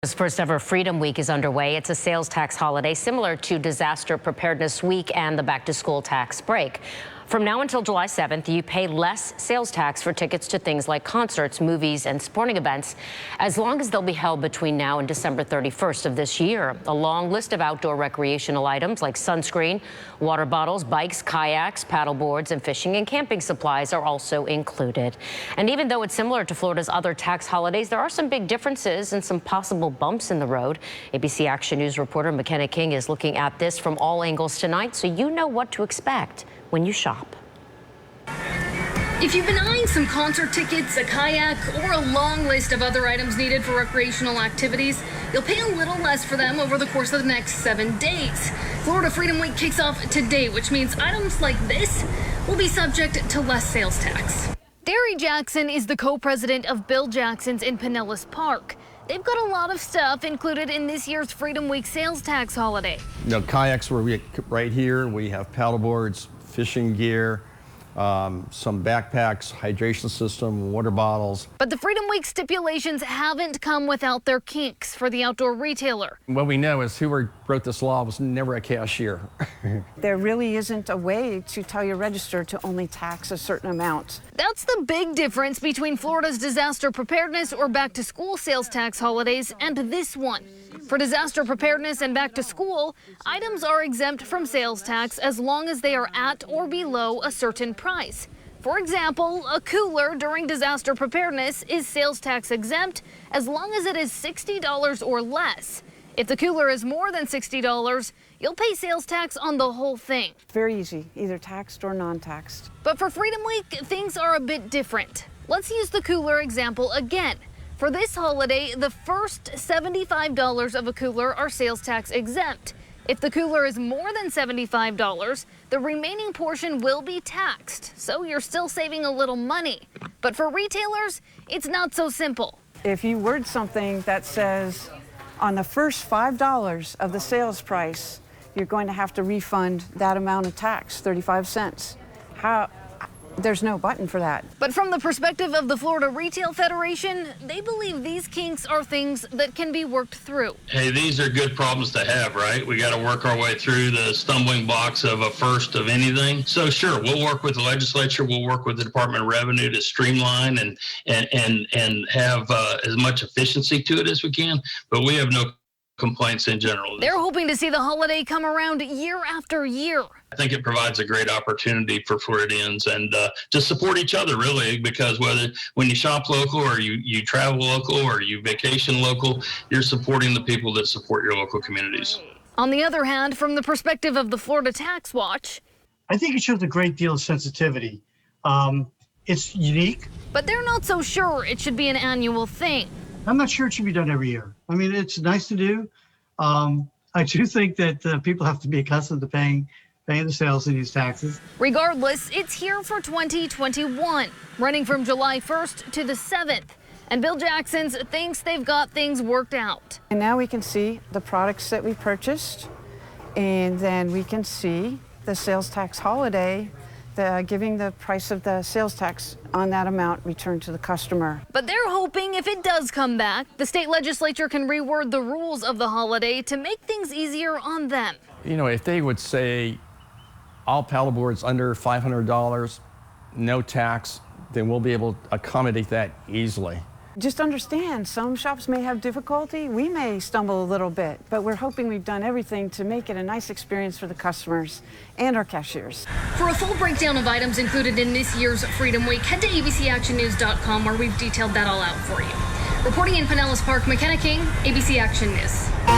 This first ever Freedom Week is underway. It's a sales tax holiday similar to Disaster Preparedness Week and the back-to-school tax break. From now until July 7th, you pay less sales tax for tickets to things like concerts, movies, and sporting events, as long as they'll be held between now and December 31st of this year. A long list of outdoor recreational items like sunscreen, water bottles, bikes, kayaks, paddle boards, and fishing and camping supplies are also included. And even though it's similar to Florida's other tax holidays, there are some big differences and some possible bumps in the road. ABC Action News reporter McKenna King is looking at this from all angles tonight, so you know what to expect when you shop. If you've been eyeing some concert tickets, a kayak, or a long list of other items needed for recreational activities, you'll pay a little less for them over the course of the next 7 days. Florida Freedom Week kicks off today, which means items like this will be subject to less sales tax. Derry Jackson is the co-president of Vill Jackson's in Pinellas Park. They've got a lot of stuff included in this year's Freedom Week sales tax holiday. Kayaks were right here. We have paddle boards, fishing gear, some backpacks, hydration system, water bottles. But the Freedom Week stipulations haven't come without their kinks for the outdoor retailer. What we know is whoever wrote this law was never a cashier. There really isn't a way to tell your register to only tax a certain amount. That's the big difference between Florida's disaster preparedness or back to school sales tax holidays and this one. For disaster preparedness and back to school, items are exempt from sales tax as long as they are at or below a certain price. For example, a cooler during disaster preparedness is sales tax exempt as long as it is $60 or less. If the cooler is more than $60, you'll pay sales tax on the whole thing. Very easy, either taxed or non-taxed. But for Freedom Week, things are a bit different. Let's use the cooler example again. For this holiday, the first $75 of a cooler are sales tax exempt. If the cooler is more than $75, the remaining portion will be taxed, so you're still saving a little money. But for retailers, it's not so simple. If you word something that says on the first $5 of the sales price, you're going to have to refund that amount of tax, 35 cents. There's no button for that. But from the perspective of the Florida Retail Federation, they believe these kinks are things that can be worked through. Hey, these are good problems to have, right? We got to work our way through the stumbling blocks of a first of anything. So sure, we'll work with the legislature, we'll work with the Department of Revenue to streamline and have as much efficiency to it as we can, but we have no complaints in general. They're hoping to see the holiday come around year after year. I think it provides a great opportunity for Floridians and to support each other, really, because when you shop local or you travel local or you vacation local, you're supporting the people that support your local communities. On the other hand, from the perspective of the Florida Tax Watch, I think it shows a great deal of sensitivity. It's unique. But they're not so sure it should be an annual thing. I'm not sure it should be done every year. I mean, it's nice to do. I do think that people have to be accustomed to paying the sales of these taxes. Regardless, it's here for 2021, running from July 1st to the 7th. And Vill Jackson's thinks they've got things worked out. And now we can see the products that we purchased, and then we can see the sales tax holiday, giving the price of the sales tax on that amount returned to the customer. But they're hoping if it does come back, the state legislature can reword the rules of the holiday to make things easier on them. You know, if they would say all paddle boards under $500, no tax, then we'll be able to accommodate that easily. Just understand, some shops may have difficulty. We may stumble a little bit, but we're hoping we've done everything to make it a nice experience for the customers and our cashiers. For a full breakdown of items included in this year's Freedom Week, head to abcactionnews.com where we've detailed that all out for you. Reporting in Pinellas Park, McKenna King, ABC Action News.